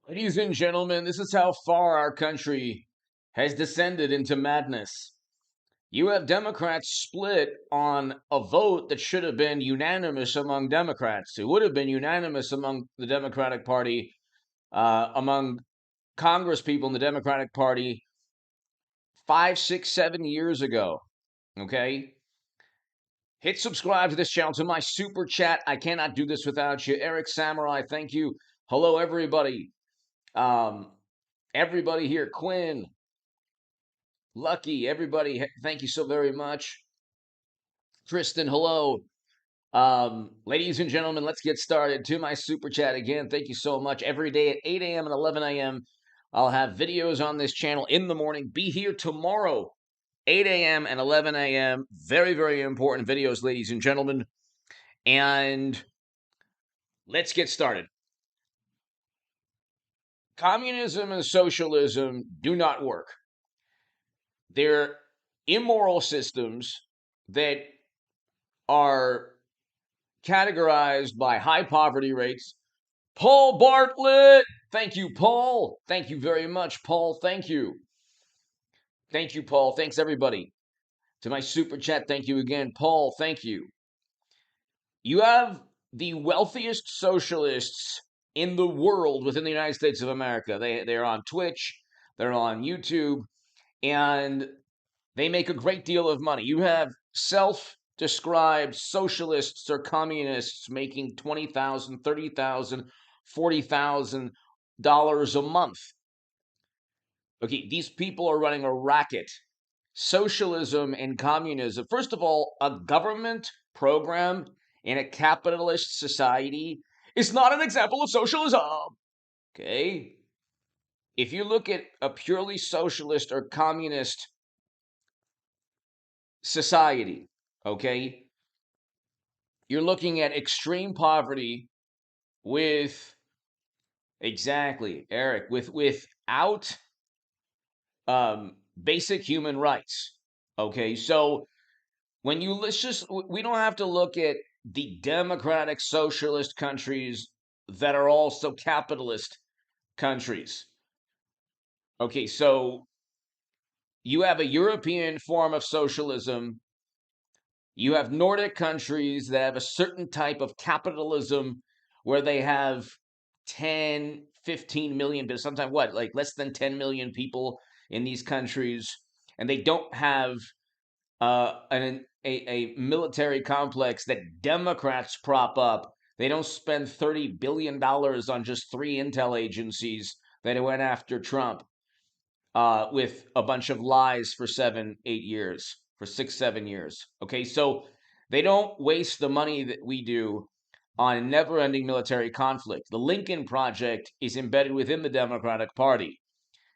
Ladies and gentlemen, this is how far our country has descended into madness. You have Democrats split on a vote that should have been unanimous among Democrats. It would have been unanimous among the Democratic Party, among Congress people in the Democratic Party 5, 6, 7 years ago. Okay? Hit subscribe to this channel, to my super chat. I cannot do this without you. Eric Samurai, thank you. Hello, everybody. Um, everybody here. Quinn, Lucky, everybody, thank you so very much. Tristan, hello. Ladies and gentlemen, let's get started. To my super chat again, thank you so much. Every day at 8 a.m. and 11 a.m., I'll have videos on this channel in the morning. Be here tomorrow, 8 a.m. and 11 a.m. Very, very important videos, ladies and gentlemen. And let's get started. Communism and socialism do not work. They're immoral systems that are categorized by high poverty rates. Paul Bartlett, thank you, Paul. Thank you very much, Paul. Thank you. Thank you, Paul. Thanks, everybody. To my super chat, thank you again, Paul. Thank you. You have the wealthiest socialists in the world within the United States of America. They're on Twitch, they're on YouTube, and they make a great deal of money. You have self-described socialists or communists making $20,000, $30,000, $40,000 a month. Okay, these people are running a racket. Socialism and communism. First of all, a government program in a capitalist society is not an example of socialism. Okay? If you look at a purely socialist or communist society, okay, you're looking at extreme poverty with exactly, Eric, without basic human rights. Okay, so when you let's just we don't have to look at the democratic socialist countries that are also capitalist countries. Okay, so you have a European form of socialism. You have Nordic countries that have a certain type of capitalism where they have 10, 15 million, but sometimes what, like less than 10 million people in these countries, and they don't have a military complex that Democrats prop up. They don't spend $30 billion on just 3 intel agencies that went after Trump with a bunch of lies for 7, 8 years, for 6, 7 years. Okay, so they don't waste the money that we do on never-ending military conflict. The Lincoln Project is embedded within the Democratic Party.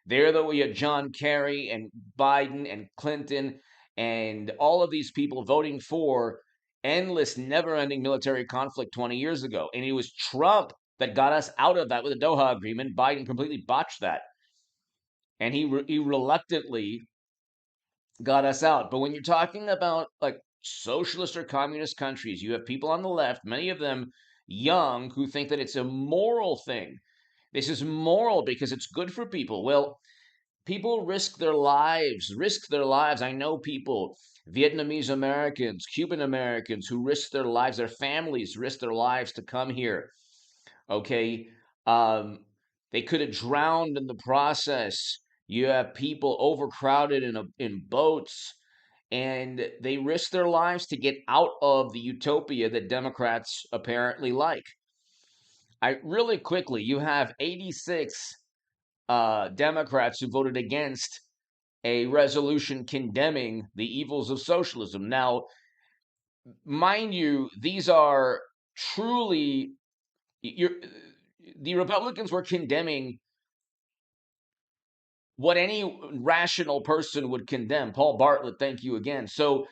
There, though, we had John Kerry and Biden and Clinton and all of these people voting for endless, never-ending military conflict 20 years ago. And it was Trump that got us out of that with the Doha Agreement. Biden completely botched that. And he reluctantly got us out. But when you're talking about like socialist or communist countries, you have people on the left, many of them young, who think that it's a moral thing. This is moral because it's good for people. Well, people risk their lives, risk their lives. I know people, Vietnamese Americans, Cuban Americans, who risk their lives, their families risk their lives to come here. Okay. They could have drowned in the process. You have people overcrowded in boats, and they risk their lives to get out of the utopia that Democrats apparently like. I really quickly, you have 86 Democrats who voted against a resolution condemning the evils of socialism. Now, mind you, these are truly the Republicans were condemning what any rational person would condemn. Paul Bartlett, thank you again. So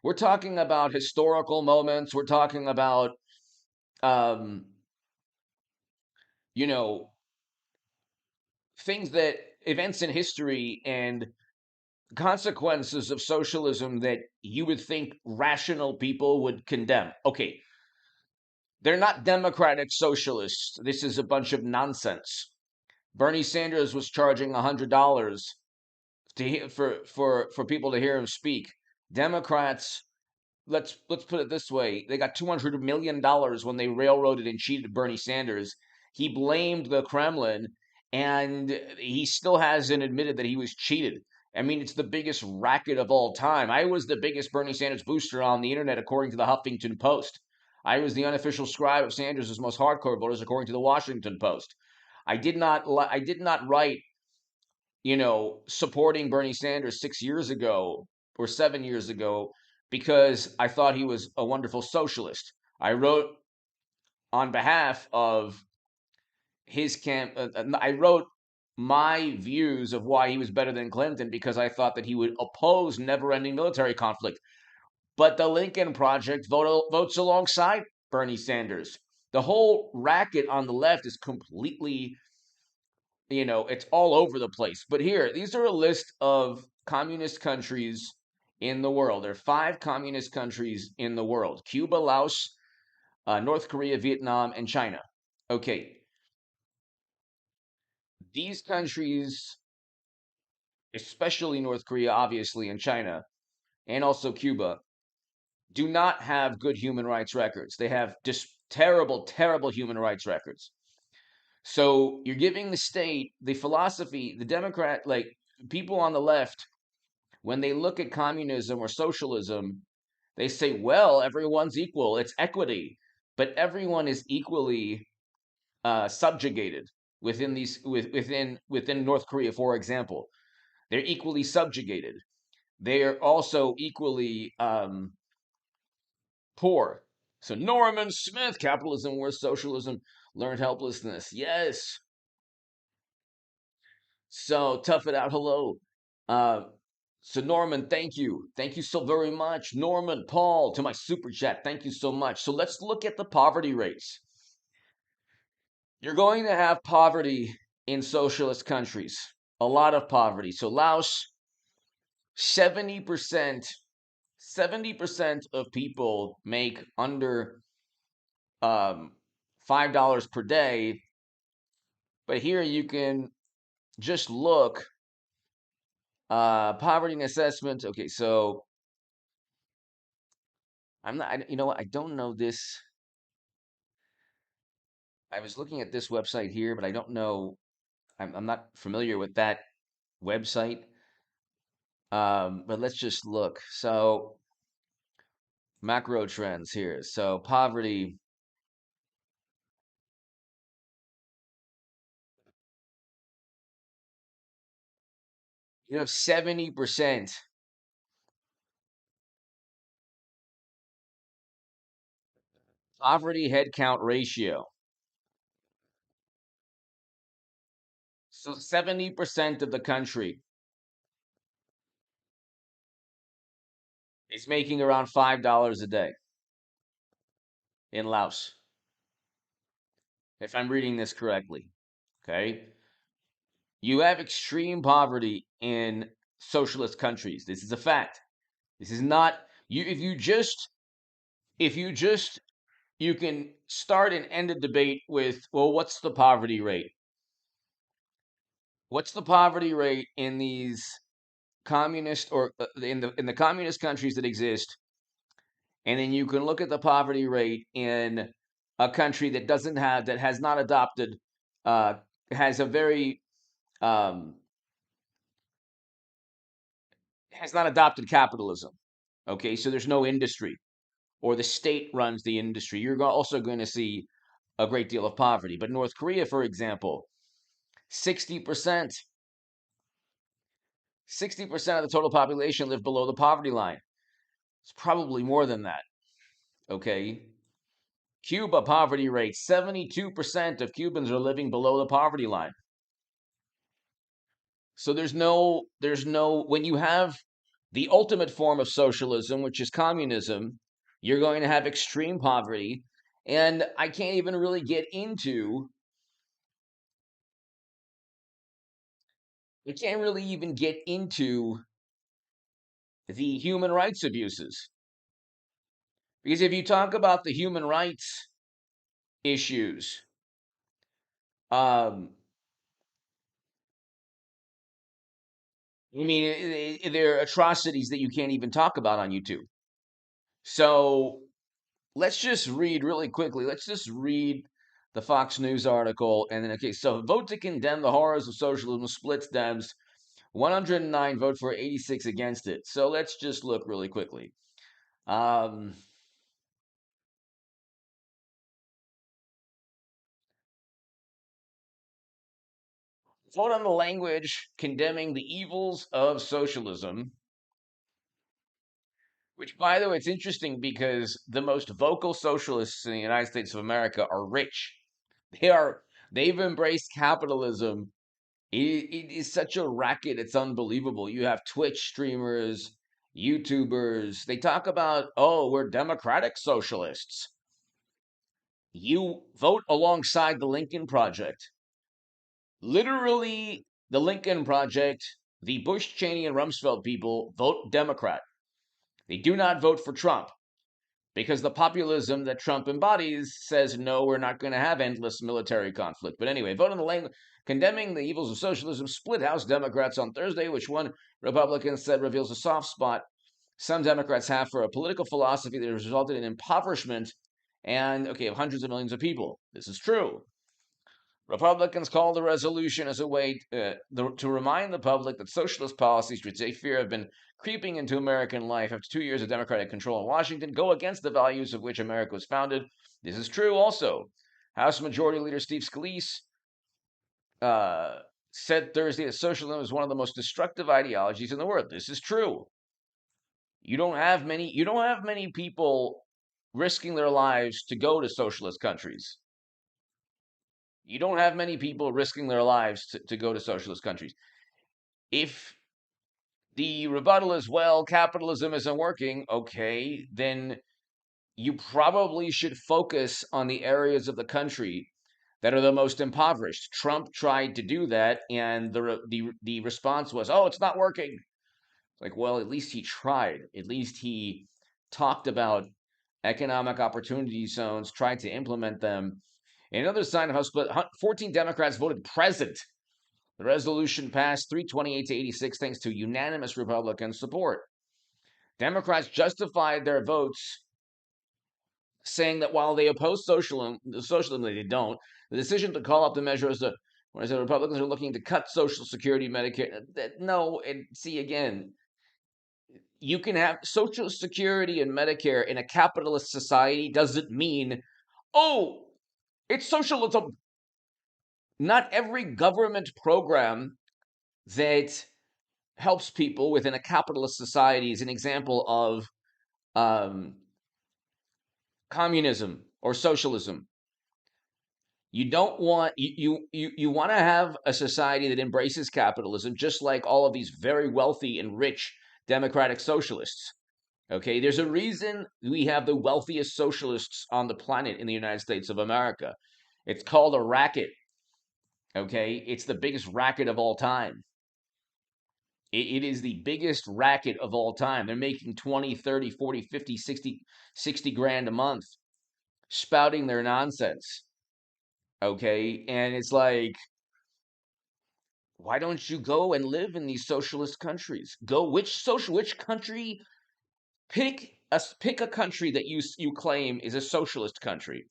we're talking about historical moments. We're talking about, um, you know, things that events in history and consequences of socialism that you would think rational people would condemn. Okay, they're not democratic socialists. This is a bunch of nonsense. Bernie Sanders was charging $100 for people to hear him speak. Democrats, let's put it this way, they got $200 million when they railroaded and cheated Bernie Sanders. He blamed the Kremlin, and he still hasn't admitted that he was cheated. I mean, it's the biggest racket of all time. I was the biggest Bernie Sanders booster on the internet, according to the Huffington Post. I was the unofficial scribe of Sanders' most hardcore voters, according to the Washington Post. I did not write, supporting Bernie Sanders 6 years ago or 7 years ago because I thought he was a wonderful socialist. I wrote on behalf of his camp. I wrote my views of why he was better than Clinton because I thought that he would oppose never-ending military conflict. But the Lincoln Project votes alongside Bernie Sanders. The whole racket on the left is completely, it's all over the place. But here, these are a list of communist countries in the world. There are 5 communist countries in the world: Cuba, Laos, North Korea, Vietnam, and China. Okay, these countries, especially North Korea, obviously, and China, and also Cuba, do not have good human rights records. They have just terrible, terrible human rights records. So you're giving the state the philosophy, the Democrat, like people on the left, when they look at communism or socialism, they say, well, everyone's equal, it's equity, but everyone is equally subjugated within North Korea, for example. They're equally subjugated. They are also equally poor. So Norman Smith, capitalism where socialism learned helplessness. Yes. So tough it out. Hello. Uh, so Norman, thank you. Thank you so very much. Norman, Paul, to my super chat. Thank you so much. So let's look at the poverty rates. You're going to have poverty in socialist countries. A lot of poverty. So Laos, 70%, 70% of people make under um, $5 per day. But here you can just look, poverty assessment. Okay, so I'm not, you know what? I don't know this. I was looking at this website here, but I don't know. I'm not familiar with that website. But let's just look. So macro trends here. So poverty, 70% poverty head count ratio. So 70% of the country is making around $5 a day in Laos, if I'm reading this correctly. Okay. You have extreme poverty in socialist countries. This is a fact. This is not you if you just you can start and end a debate with, well, what's the poverty rate? What's the poverty rate in these communist or in the communist countries that exist? And then you can look at the poverty rate in a country that has not adopted uh, has a very um, has not adopted capitalism. Okay, so there's no industry, or the state runs the industry. You're also going to see a great deal of poverty. But North Korea, for example, 60%, 60% of the total population live below the poverty line. It's probably more than that. Okay. Cuba poverty rate, 72% of Cubans are living below the poverty line. So when you have the ultimate form of socialism, which is communism, you're going to have extreme poverty. And I can't even really get into the human rights abuses. Because if you talk about the human rights issues, um, I mean, they're atrocities that you can't even talk about on YouTube. So let's just read really quickly. Let's just read the Fox News article. And then, okay, so vote to condemn the horrors of socialism splits Dems. 109 vote for, 86 against it. So let's just look really quickly. Um, vote on the language condemning the evils of socialism. Which, by the way, it's interesting because the most vocal socialists in the United States of America are rich. They've embraced capitalism. It is such a racket, it's unbelievable. You have Twitch streamers, YouTubers. They talk about, oh, we're democratic socialists. You vote alongside the Lincoln Project. Literally, the Lincoln Project, the Bush, Cheney, and Rumsfeld people vote Democrat. They do not vote for Trump because the populism that Trump embodies says, no, we're not going to have endless military conflict. But anyway, vote on the language condemning the evils of socialism split House Democrats on Thursday, which one Republican said reveals a soft spot some Democrats have for a political philosophy that has resulted in impoverishment and, okay, of hundreds of millions of people. This is true. Republicans call the resolution as a way to remind the public that socialist policies, which they fear have been creeping into American life after 2 years of Democratic control in Washington, go against the values of which America was founded. This is true also. House Majority Leader Steve Scalise said Thursday that socialism is one of the most destructive ideologies in the world. This is true. You don't have many people risking their lives to go to socialist countries. You don't have many people risking their lives to go to socialist countries. If the rebuttal is, well, capitalism isn't working, okay, then you probably should focus on the areas of the country that are the most impoverished. Trump tried to do that, and the response was, oh, it's not working. Like, well, at least he tried. At least he talked about economic opportunity zones, tried to implement them. Another sign of how split 14 Democrats voted present. The resolution passed 328 to 86 thanks to unanimous Republican support. Democrats justified their votes saying that while they oppose socialism, they don't. The decision to call up the measure as the when I said Republicans are looking to cut Social Security, Medicare. No, and see again, you can have Social Security and Medicare in a capitalist society doesn't mean, oh, it's socialism. Not every government program that helps people within a capitalist society is an example of um, communism or socialism. You don't want you want to have a society that embraces capitalism, just like all of these very wealthy and rich democratic socialists. Okay, there's a reason we have the wealthiest socialists on the planet in the United States of America. It's called a racket. Okay, it's the biggest racket of all time. It is the biggest racket of all time. They're making 20, 30, 40, 50, 60 grand a month spouting their nonsense. Okay, and it's like, why don't you go and live in these socialist countries? Go which country, pick a country that you claim is a socialist country.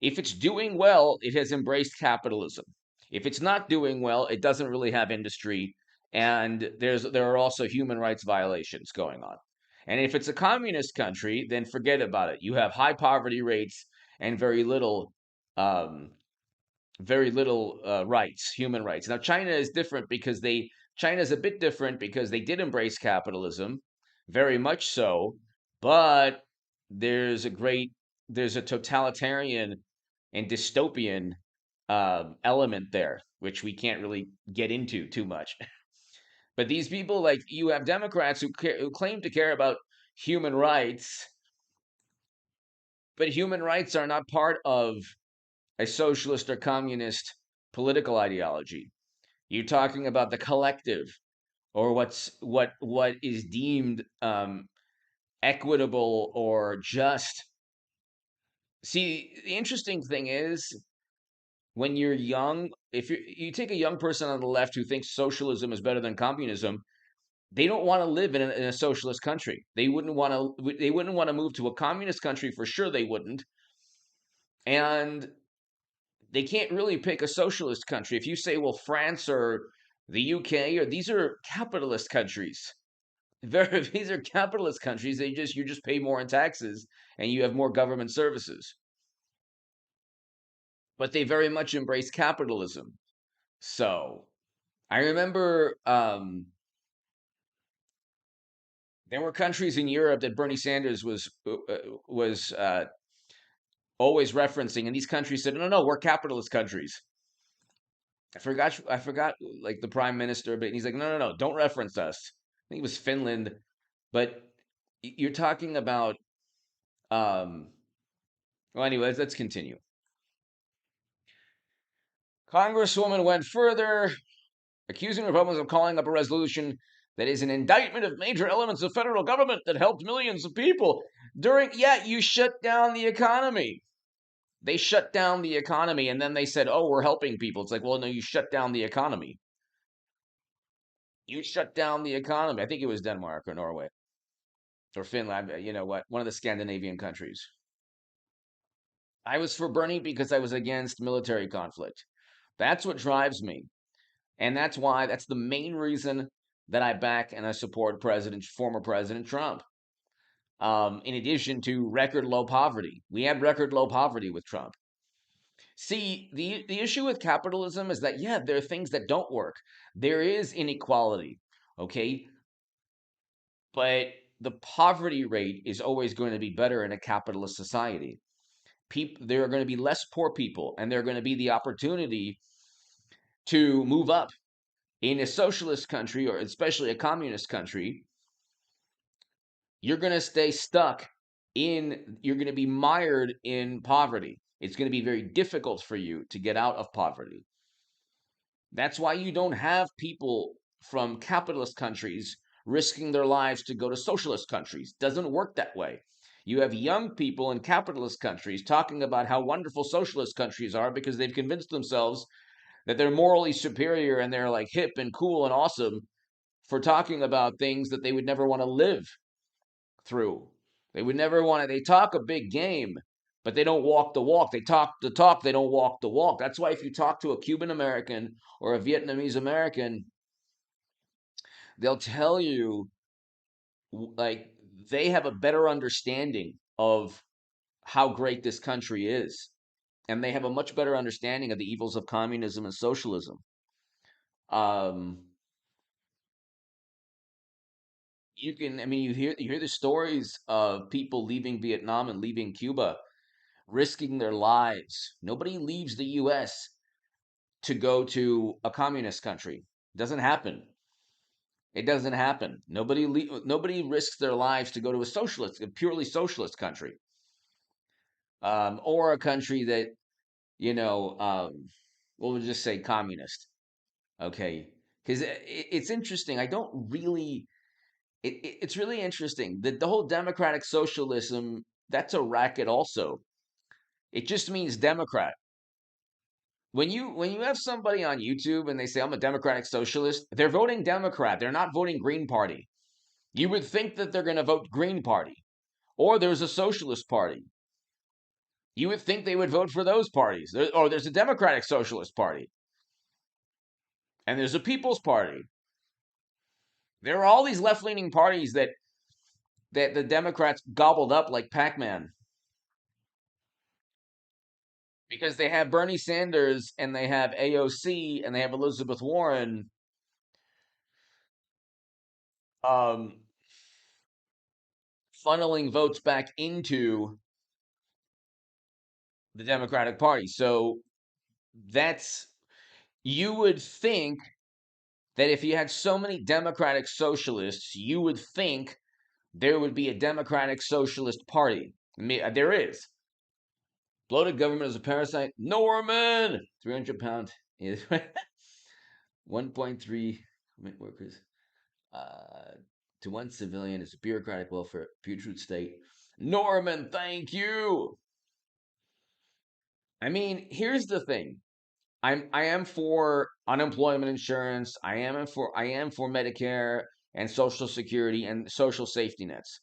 If it's doing well, it has embraced capitalism. If it's not doing well, it doesn't really have industry, and there are also human rights violations going on. And if it's a communist country, then forget about it. You have high poverty rates and um, very little rights, human rights. Now, China is a bit different because they did embrace capitalism, very much so, but there's a great there's a totalitarian and dystopian element there, which we can't really get into too much. But these people, like you have Democrats who claim to care about human rights, but human rights are not part of a socialist or communist political ideology. You're talking about the collective or what is deemed equitable or just. See, the interesting thing is when you're young, if you take a young person on the left who thinks socialism is better than communism, They don't want to live in a socialist country. They wouldn't want to. They wouldn't want to move to a communist country for sure. They wouldn't, and they can't really pick a socialist country. If you say, well, France or the UK or these are capitalist countries. These are capitalist countries. You just pay more in taxes and you have more government services. But they very much embrace capitalism. So I remember there were countries in Europe that Bernie Sanders was always referencing, and these countries said, "No, we're capitalist countries." I forgot, like the prime minister, but he's like, "No, don't reference us." I think it was Finland, but you're talking about. Um, well, anyways, let's continue. Congresswoman went further, accusing Republicans of calling up a resolution that is an indictment of major elements of federal government that helped millions of people during. Yeah, you shut down the economy. They shut down the economy, and then they said, "Oh, we're helping people." It's like, well, no, you shut down the economy. You shut down the economy. I think it was Denmark or Norway or Finland. You know what? One of the Scandinavian countries. I was for Bernie because I was against military conflict. That's what drives me. And that's the main reason that I back and I support former President Trump. In addition to record low poverty, we had record low poverty with Trump. See, the issue with capitalism is that, yeah, there are things that don't work. There is inequality, okay? But the poverty rate is always going to be better in a capitalist society. There are going to be less poor people, and there are going to be the opportunity to move up. In a socialist country, or especially a communist country, you're going to stay stuck you're going to be mired in poverty. It's going to be very difficult for you to get out of poverty. That's why you don't have people from capitalist countries risking their lives to go to socialist countries. Doesn't work that way. You have young people in capitalist countries talking about how wonderful socialist countries are because they've convinced themselves that they're morally superior and they're like hip and cool and awesome for talking about things that they would never want to live through. They would never want to, they talk a big game, but they don't walk the walk. They talk the talk, they don't walk the walk. That's why if you talk to a Cuban American or a Vietnamese American, they'll tell you like they have a better understanding of how great this country is. And they have a much better understanding of the evils of communism and socialism. Um, I mean, you hear the stories of people leaving Vietnam and leaving Cuba, risking their lives. Nobody leaves the U.S. to go to a communist country. It doesn't happen. It doesn't happen. Nobody risks their lives to go to a purely socialist country, or a country that we'll just say communist. Okay, because it's interesting. I don't really. It's really interesting that the whole democratic socialism, that's a racket also. It just means Democrat. When you have somebody on YouTube and they say I'm a democratic socialist, they're voting Democrat. They're not voting Green Party. You would think that they're going to vote Green Party, or there's a Socialist Party. You would think they would vote for those parties. Or there's a Democratic Socialist Party, and there's a People's Party. There are all these left-leaning parties that the Democrats gobbled up like Pac-Man because they have Bernie Sanders and they have AOC and they have Elizabeth Warren, um, funneling votes back into the Democratic Party. So that's you would think that if you had so many Democratic Socialists, you would think there would be a Democratic Socialist Party. I mean, there is. Bloated government is a parasite. Norman! 300-pound. 1.3 workers to one civilian is a bureaucratic welfare, putrid state. Norman, thank you. I mean, here's the thing. I am for unemployment insurance. I am for Medicare. and Social Security and social safety nets.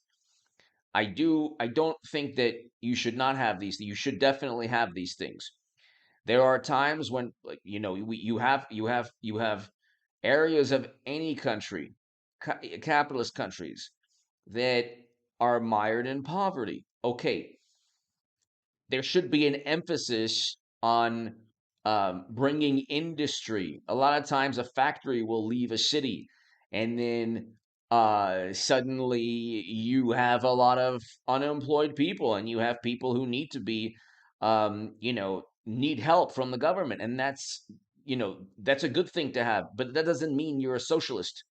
I don't think that you should not have these. You should definitely have these things. There are times when, like, you have areas of any country, capitalist countries, that are mired in poverty. Okay, there should be an emphasis on bringing industry. A lot of times, a factory will leave a city, and then suddenly you have a lot of unemployed people, and you have people who need to be, need help from the government, and that's a good thing to have. But that doesn't mean you're a socialist.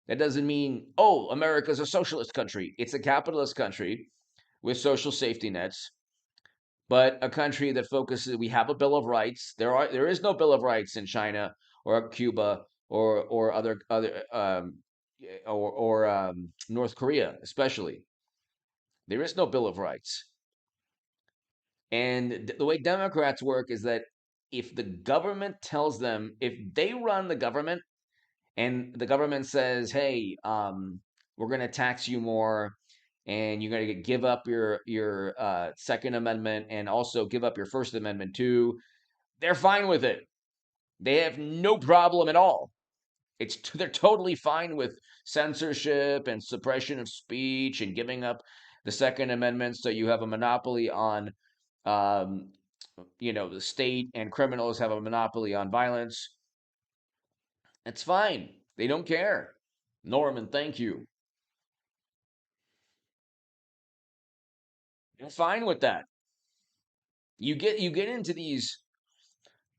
That doesn't mean, oh, America's a socialist country. It's a capitalist country with social safety nets, but a country that focuses. We have a Bill of Rights. There is no Bill of Rights in China or Cuba or other North Korea, especially. There is no Bill of Rights. And the way Democrats work is that if the government tells them, if they run the government and the government says, "Hey, we're going to tax you more, and you're going to give up your Second Amendment, and also give up your First Amendment too," they're fine with it. They have no problem at all. They're totally fine with censorship and suppression of speech and giving up the Second Amendment, so you have a monopoly on, um, the state, and criminals have a monopoly on violence. It's fine. They don't care. Norman, thank you. They're fine with that. You get into these.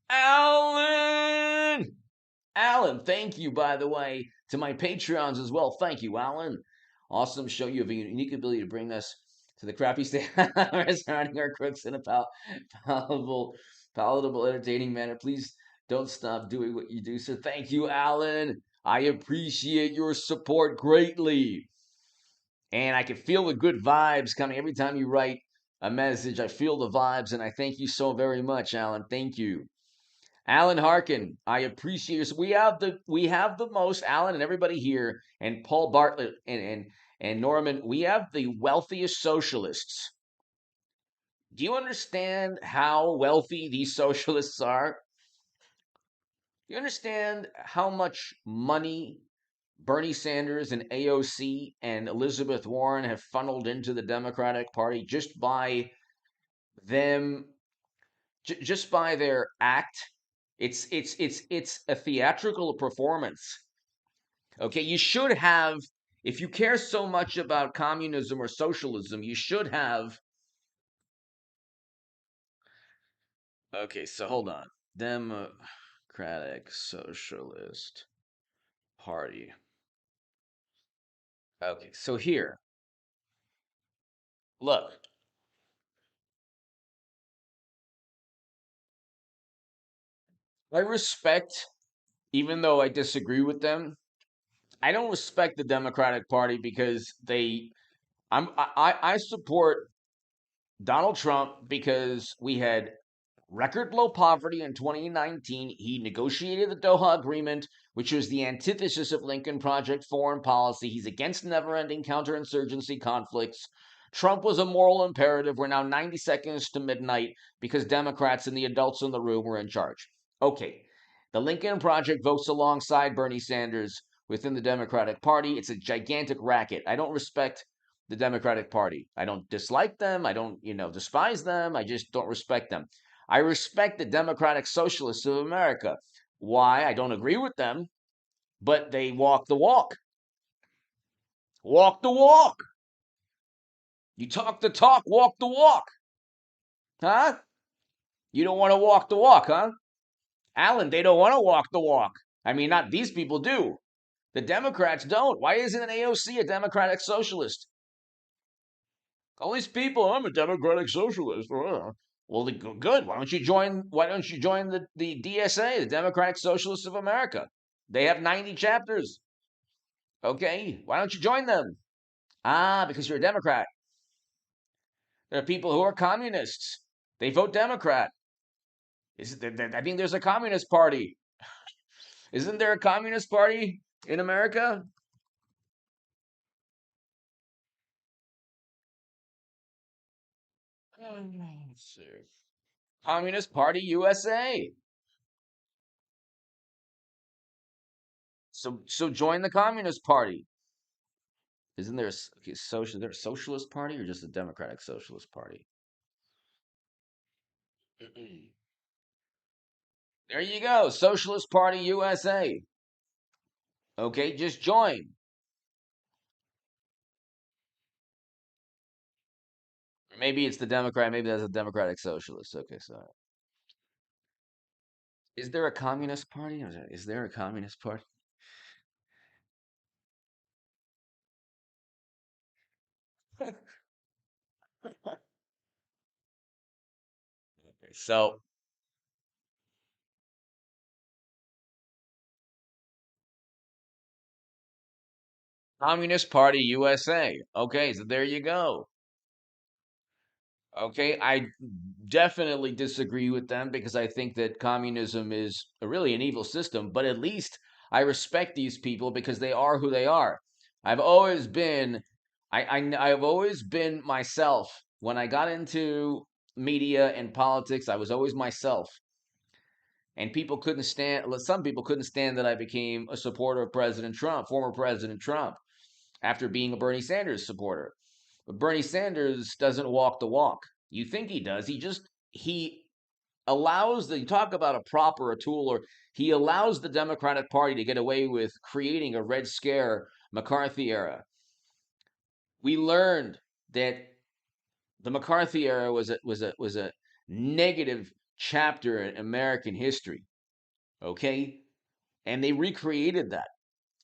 Alan! Alan, thank you, by the way, to my Patreons as well. Thank you, Alan. Awesome show. You have a unique ability to bring us to the crappy state surrounding our crooks in a palatable, palatable, entertaining manner. Please don't stop doing what you do, sir. Thank you, Alan. I appreciate your support greatly. And I can feel the good vibes coming every time you write a message. I feel the vibes, and I thank you so very much, Alan. Thank you. Alan Harkin, I appreciate you. We have the most, Alan, and everybody here, and Paul Bartlett and Norman. We have the wealthiest socialists. Do you understand how wealthy these socialists are? Do you understand how much money Bernie Sanders and AOC and Elizabeth Warren have funneled into the Democratic Party them, just by their act? It's a theatrical performance. Okay, you should have, if you care so much about communism or socialism, you should have. Okay, so hold on. Democratic Socialist Party. Okay, so here, look. I respect, even though I disagree with them, I don't respect the Democratic Party because I support Donald Trump because we had record low poverty in 2019. He negotiated the Doha Agreement, which was the antithesis of Lincoln Project foreign policy. He's against never-ending counterinsurgency conflicts. Trump was a moral imperative. We're now 90 seconds to midnight because Democrats and the adults in the room were in charge. Okay. The Lincoln Project votes alongside Bernie Sanders within the Democratic Party. It's a gigantic racket. I don't respect the Democratic Party. I don't dislike them. I don't, despise them. I just don't respect them. I respect the Democratic Socialists of America. Why? I don't agree with them, but they walk the walk. Walk the walk. You talk the talk, walk the walk. Huh? You don't want to walk the walk, huh? Alan, they don't want to walk the walk. I mean, not these people do. The Democrats don't. Why isn't an AOC a Democratic Socialist? All these people, I'm a Democratic Socialist. Well, good. Why don't you join? Why don't you join the DSA, the Democratic Socialists of America? They have 90 chapters. Okay, why don't you join them? Ah, because you're a Democrat. There are people who are communists. They vote Democrat. I think there's a communist party. Isn't there a communist party in America? Let's see. Communist Party USA. So join the Communist Party. Isn't there is there a Socialist Party or just a Democratic Socialist Party? There you go, Socialist Party USA. Okay, just join. Maybe it's the Democrat. Maybe that's a Democratic Socialist. Okay, so is there a Communist Party? Is there a Communist Party? Okay, so Communist Party USA. Okay, so there you go. Okay, I definitely disagree with them because I think that communism is really an evil system, but at least I respect these people because they are who they are. I've always been I've always been myself. When I got into media and politics, I was always myself. And people couldn't stand some people couldn't stand that I became a supporter of President Trump, former President Trump, after being a Bernie Sanders supporter. But Bernie Sanders doesn't walk the walk. You think he does. He allows the you talk about a prop or a tool, or he allows the Democratic Party to get away with creating a Red Scare McCarthy era. We learned that the McCarthy era was a negative chapter in American history. Okay? And they recreated that.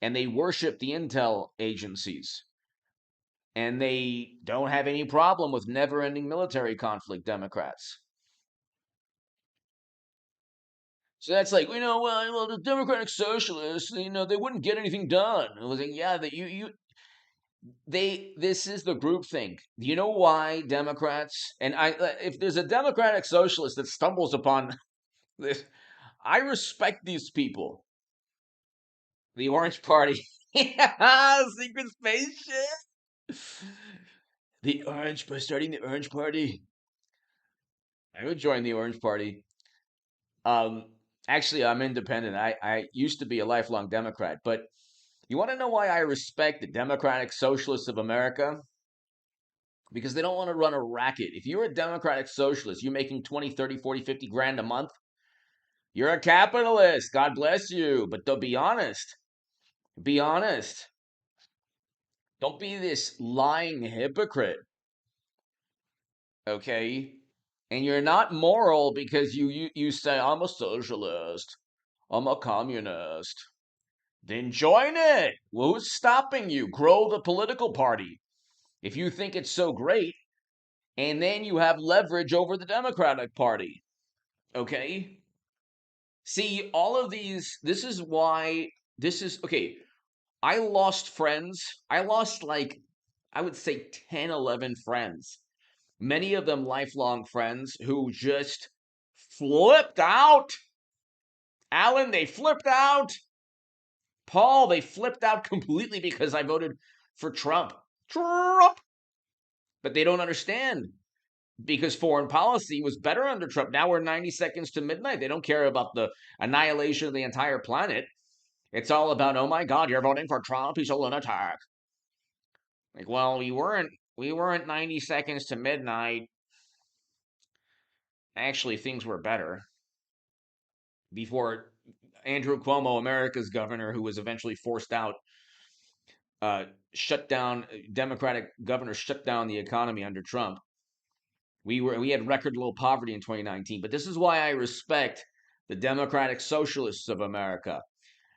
And they worship the intel agencies. And they don't have any problem with never ending military conflict, Democrats. So that's like, well, the Democratic Socialists, they wouldn't get anything done. I was like, yeah, that this is the group think. You know why Democrats, and if there's a Democratic Socialist that stumbles upon this, I respect these people. The Orange Party. Yeah, secret spaceship. Starting the Orange Party. I would join the Orange Party. Um, Actually, I'm independent. I used to be a lifelong Democrat, but you want to know why I respect the Democratic Socialists of America? Because they don't want to run a racket. If you're a Democratic Socialist, you're making 20, 30, 40, 50 grand a month, you're a capitalist. God bless you. But don't be honest. Be honest. Don't be this lying hypocrite. Okay? And you're not moral because you say, I'm a socialist. I'm a communist. Then join it. Well, who's stopping you? Grow the political party. If you think it's so great, and then you have leverage over the Democratic Party. Okay? See, all of this is why, okay. I lost friends. I lost like, I would say 10, 11 friends. Many of them lifelong friends who just flipped out. Alan, they flipped out. Paul, they flipped out completely because I voted for Trump. Trump! But they don't understand because foreign policy was better under Trump. Now we're 90 seconds to midnight. They don't care about the annihilation of the entire planet. It's all about, oh my God, you're voting for Trump. He's a lunatic. Like, well, we weren't 90 seconds to midnight. Actually, things were better before Andrew Cuomo, America's governor, who was eventually forced out, shut down. Democratic governor shut down the economy under Trump. We had record low poverty in 2019. But this is why I respect the Democratic Socialists of America,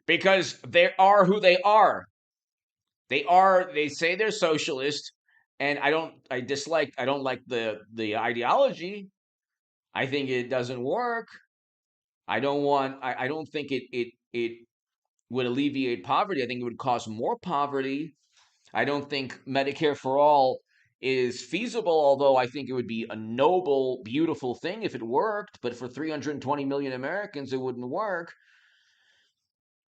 because they are who they are. They say they're socialist, and I don't like the ideology. I think it doesn't work. I don't think it would alleviate poverty. I think it would cause more poverty. I don't think Medicare for all is feasible, although I think it would be a noble, beautiful thing if it worked. But for 320 million Americans, it wouldn't work.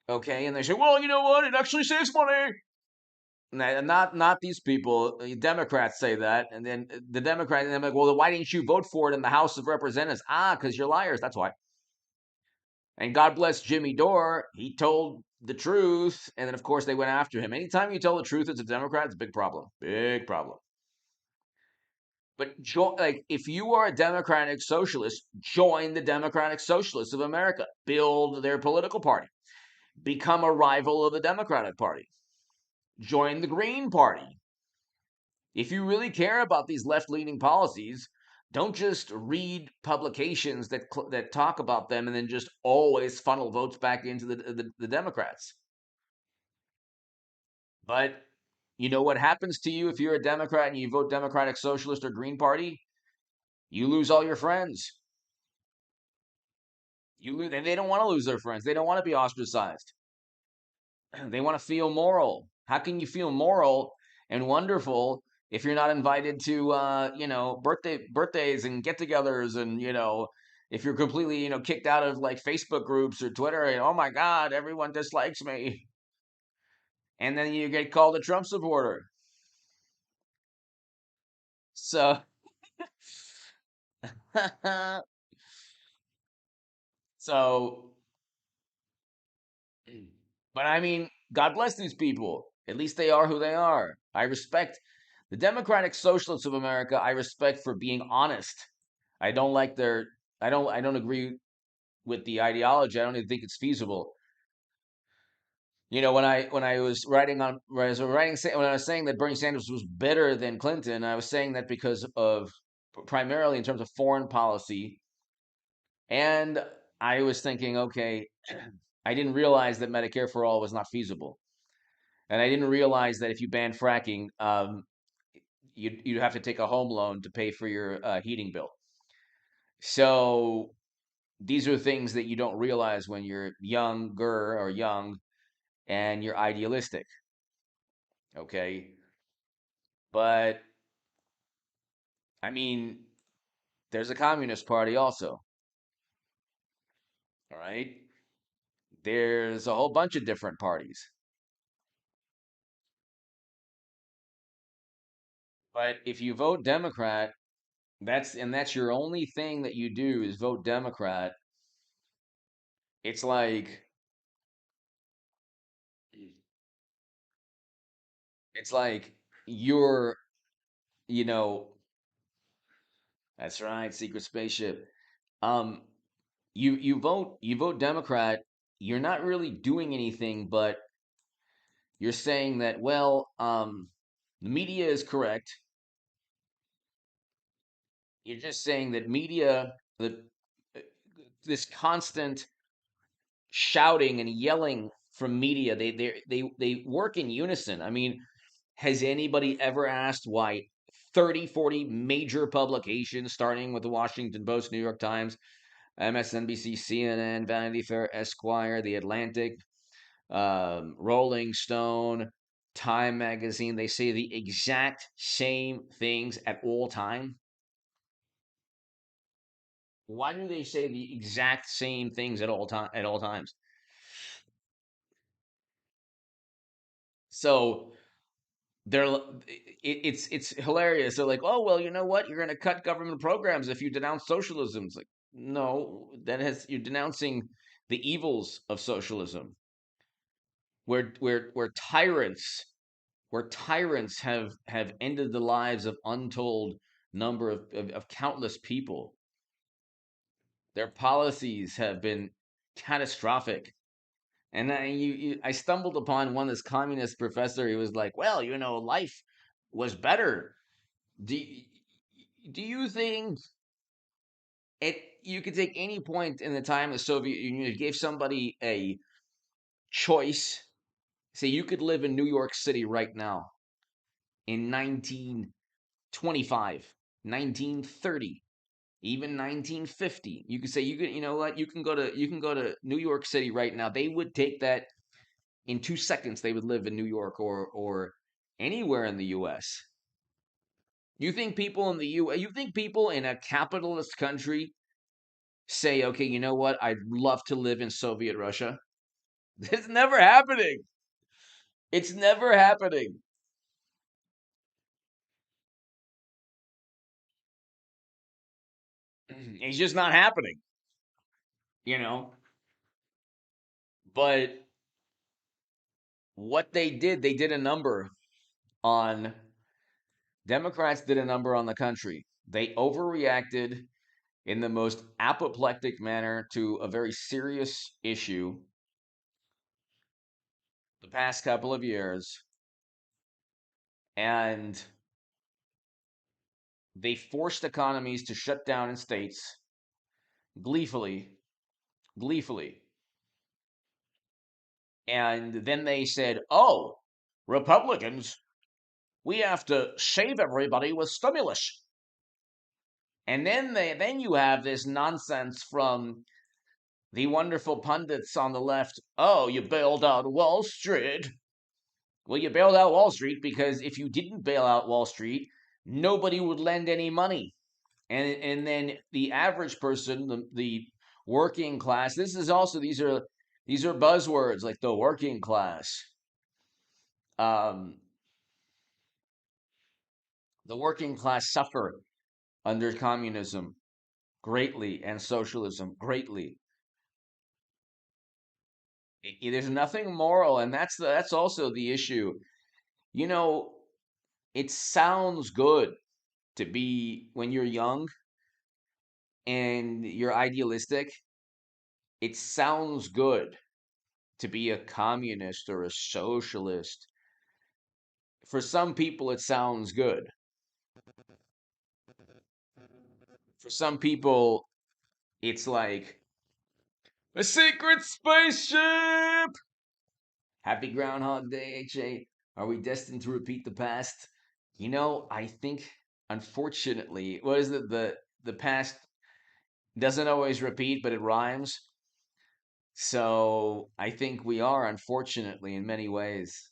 Okay, and they say, well, you know what? It actually saves money. Not these people. Democrats say that, and then the Democrats, and I'm like, well, then why didn't you vote for it in the House of Representatives? Ah, because you're liars. That's why. And God bless Jimmy Dore. He told the truth, and then of course they went after him. Anytime you tell the truth as a Democrat, it's a big problem. Big problem. But like, if you are a Democratic Socialist, join the Democratic Socialists of America. Build their political party. Become a rival of the Democratic Party. Join the Green Party. If you really care about these left-leaning policies, don't just read publications that talk about them and then just always funnel votes back into the Democrats. But you know what happens to you if you're a Democrat and you vote Democratic Socialist or Green Party? You lose all your friends. You lose, and they don't want to lose their friends. They don't want to be ostracized. They want to feel moral. How can you feel moral and wonderful if you're not invited to birthdays and get-togethers, and if you're completely kicked out of like Facebook groups or Twitter, and oh my God, everyone dislikes me, and then you get called a Trump supporter. So so but I mean, God bless these people. At least they are who they are. I respect the Democratic Socialists of America. I respect for being honest. I don't like their. I don't agree with the ideology. I don't even think it's feasible. When I was writing on when I was writing when I was saying that Bernie Sanders was better than Clinton, I was saying that because of primarily in terms of foreign policy, and I was thinking, okay, I didn't realize that Medicare for all was not feasible. And I didn't realize that if you ban fracking, you'd have to take a home loan to pay for your heating bill. So these are things that you don't realize when you're younger or young and you're idealistic. Okay. But I mean, there's a Communist Party also. All right. There's a whole bunch of different parties. But if you vote Democrat, that's your only thing that you do is vote Democrat. It's like it's like you're, you know, that's right, secret spaceship. Um, you vote Democrat, you're not really doing anything, but you're saying that, well, the media is correct. You're just saying that the uh, this constant shouting and yelling from media, they work in unison. I mean, has anybody ever asked why 30, 40 major publications, starting with the Washington Post, New York Times, MSNBC, CNN, Vanity Fair, Esquire, The Atlantic, Rolling Stone, Time Magazine, they say the exact same things at all time? Why do they say the exact same things at all times? So they're it's hilarious. They're like, oh well, you know what? You're going to cut government programs if you denounce socialism. It's like, no, you're denouncing the evils of socialism, where tyrants have ended the lives of untold number of countless people. Their policies have been catastrophic. And I stumbled upon one, this communist professor. He was like, well, life was better. Do do you think it you could take any point in the time of the Soviet Union, you gave somebody a choice, say you could live in New York City right now in 1925, 1930, even 1950. You could say, you know what, you can go to New York City right now. They would take that in 2 seconds. They would live in New York or anywhere in the US. You think people in a capitalist country say, okay, you know what? I'd love to live in Soviet Russia. It's never happening. It's never happening. It's just not happening, you know. But what they did a number on Democrats did a number on the country. They overreacted in the most apoplectic manner to a very serious issue the past couple of years, and they forced economies to shut down in states gleefully, gleefully. And then they said, "Oh, Republicans, we have to save everybody with stimulus." And then you have this nonsense from the wonderful pundits on the left. "Oh, you bailed out Wall Street." Well, you bailed out Wall Street because if you didn't bail out Wall Street, nobody would lend any money. And then the average person, the working class, this is also these are buzzwords like the working class. Um, the working class suffer under communism greatly and socialism greatly. There's nothing moral, and that's also the issue. You know, it sounds good to be when you're young and you're idealistic. It sounds good to be a communist or a socialist. For some people, it sounds good. For some people, it's like a secret spaceship. Happy Groundhog Day, HA. Are we destined to repeat the past? I think, unfortunately, what is it? The past doesn't always repeat, but it rhymes. So I think we are, unfortunately, in many ways.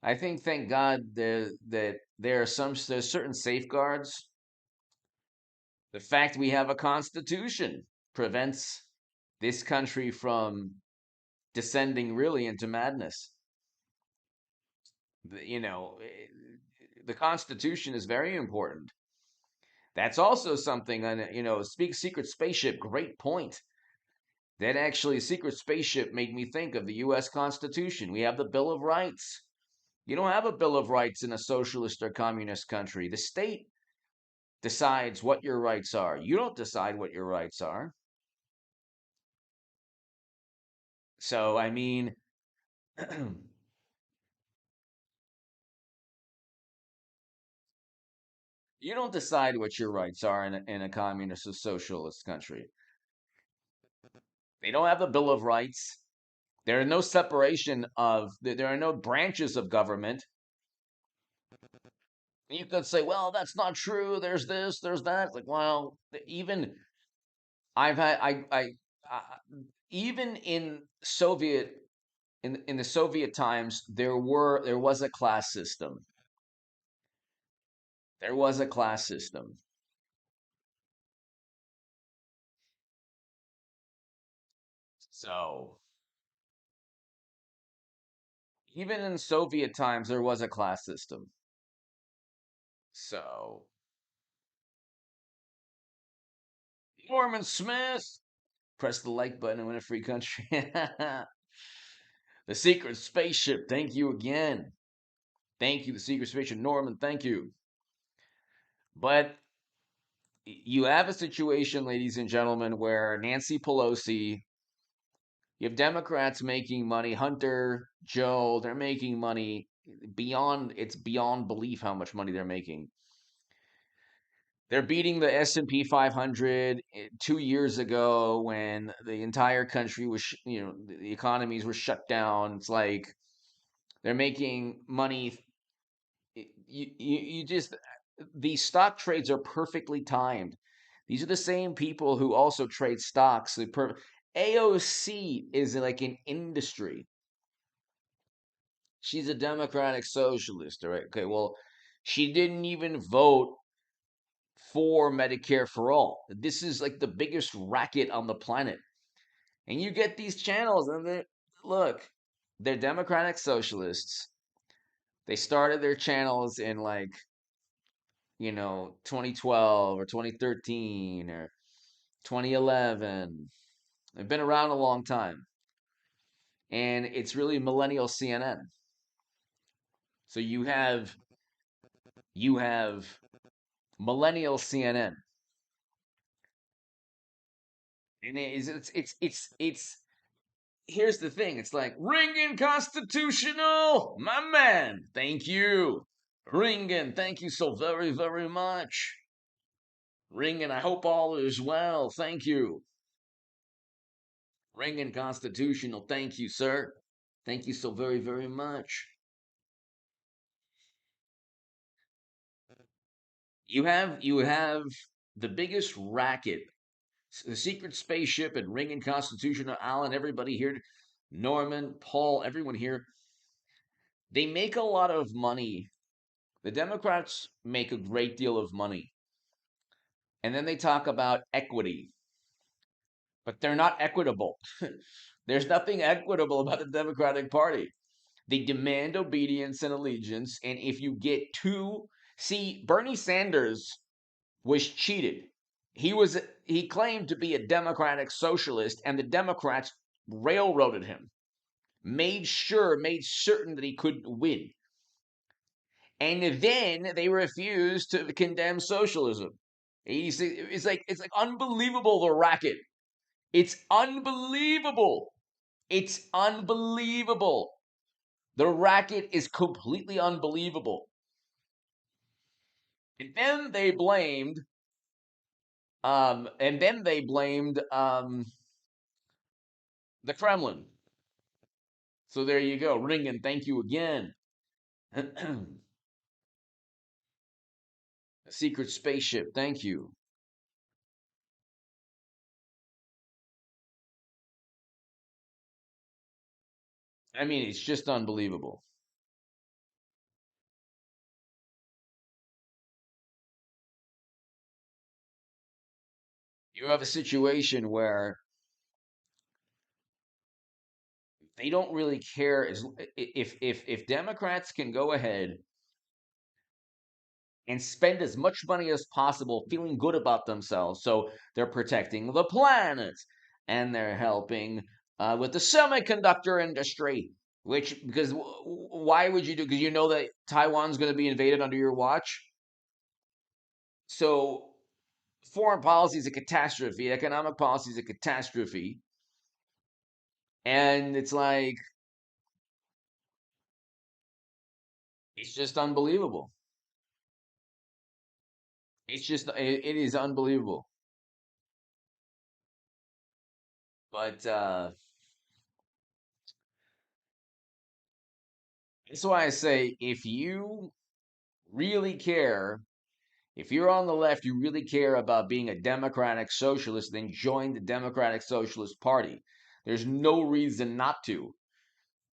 I think, thank God, that there's certain safeguards. The fact we have a constitution prevents this country from descending really into madness. The Constitution is very important. That's also something on, speak secret spaceship, great point. That actually, secret spaceship made me think of the U.S. Constitution. We have the Bill of Rights. You don't have a Bill of Rights in a socialist or communist country. The state decides what your rights are. You don't decide what your rights are. So, I mean, you don't decide what your rights are in a communist or socialist country. They don't have a Bill of Rights. There are no separation there are no branches of government. You could say, well, that's not true. There's this, there's that. It's like, well, even I've had, even in the Soviet times, there was a class system. There was a class system. So even in Soviet times, there was a class system. So Norman Smith, press the like button and win a free country. The secret spaceship. Thank you again. Thank you, the secret spaceship, Norman. Thank you. But you have a situation, ladies and gentlemen, where Nancy Pelosi, you have Democrats making money, Hunter, Joe, they're making money it's beyond belief how much money they're making. They're beating the S&P 500 2 years ago when the entire country was, the economies were shut down. It's like they're making money. You just, these stock trades are perfectly timed. These are the same people who also trade stocks. AOC is like an industry. She's a democratic socialist, all right? Okay, well, she didn't even vote for Medicare for all. This is like the biggest racket on the planet. And you get these channels, and look, they're democratic socialists. They started their channels in, like, 2012 or 2013 or 2011. They've been around a long time. And it's really millennial CNN. So you have millennial CNN. And it's here's the thing. It's like Ringen Constitutional, my man. Thank you. Ringen, thank you so very, very much. Ringen, I hope all is well. Thank you. Ringen Constitutional, thank you, sir. Thank you so very, very much. You have the biggest racket. The secret spaceship and Ringen Constitutional, Alan, everybody here, Norman, Paul, everyone here. They make a lot of money. The Democrats make a great deal of money. And then they talk about equity, but they're not equitable. There's nothing equitable about the Democratic Party. They demand obedience and allegiance. And if you get too, see, Bernie Sanders was cheated. He claimed to be a democratic socialist, and the Democrats railroaded him, made certain that he couldn't win. And then they refused to condemn socialism. It's like unbelievable, the racket. It's unbelievable. It's unbelievable. The racket is completely unbelievable. And then they blamed the Kremlin. So there you go. Ringen, thank you again. A secret spaceship, thank you. I mean, it's just unbelievable. You have a situation where they don't really care if Democrats can go ahead and spend as much money as possible feeling good about themselves. So they're protecting the planet and they're helping with the semiconductor industry. Which, because why would you do? Because you know that Taiwan's going to be invaded under your watch. So foreign policy is a catastrophe. Economic policy is a catastrophe. And it's like, it's just unbelievable. It is unbelievable. But that's why I say if you really care, if you're on the left, you really care about being a democratic socialist, then join the Democratic Socialist Party. There's no reason not to.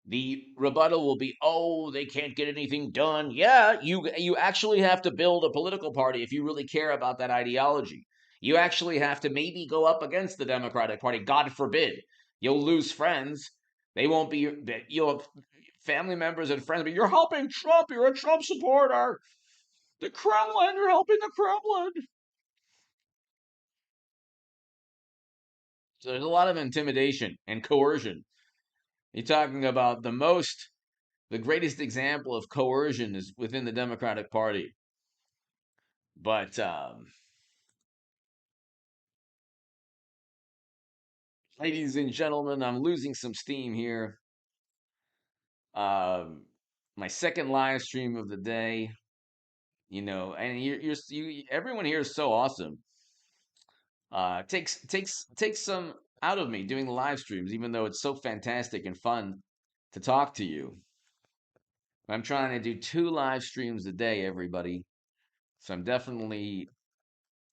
The rebuttal will be, oh, they can't get anything done. Yeah, you actually have to build a political party if you really care about that ideology. You actually have to maybe go up against the Democratic Party. God forbid. You'll lose friends. They won't be, you'll have family members and friends, but you're helping Trump. You're a Trump supporter. The Kremlin, you're helping the Kremlin. So there's a lot of intimidation and coercion. You're talking about the greatest example of coercion is within the Democratic Party. But ladies and gentlemen, I'm losing some steam here. Um, my second live stream of the day, and everyone here is so awesome. Takes some out of me doing the live streams, even though it's so fantastic and fun to talk to you. I'm trying to do 2 live streams a day, everybody. So I'm definitely,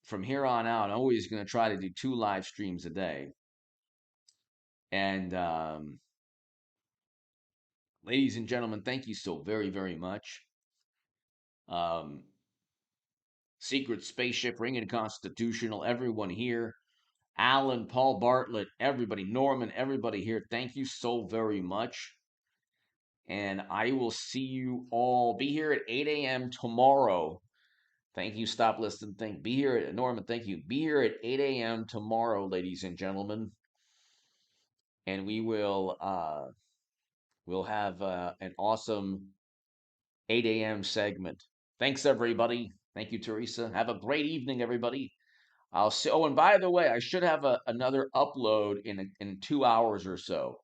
from here on out, always going to try to do 2 live streams a day. And ladies and gentlemen, thank you so very, very much. Um, Secret Spaceship, Ringen Constitutional, everyone here. Alan, Paul Bartlett, everybody, Norman, everybody here. Thank you so very much. And I will see you all. Be here at 8 a.m. tomorrow Thank you. Stop, listen, think. Be here at Norman. Thank you. Be here at 8 a.m. tomorrow, ladies and gentlemen, and we'll have an awesome 8 a.m. segment. Thanks, everybody. Thank you, Teresa. Have a great evening, everybody. I'll see. Oh, and by the way, I should have another upload in 2 hours or so.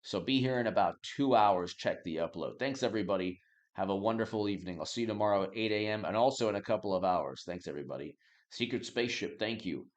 So be here in about 2 hours. Check the upload. Thanks, everybody. Have a wonderful evening. I'll see you tomorrow at 8 a.m. and also in a couple of hours. Thanks, everybody. Secret Spaceship, thank you.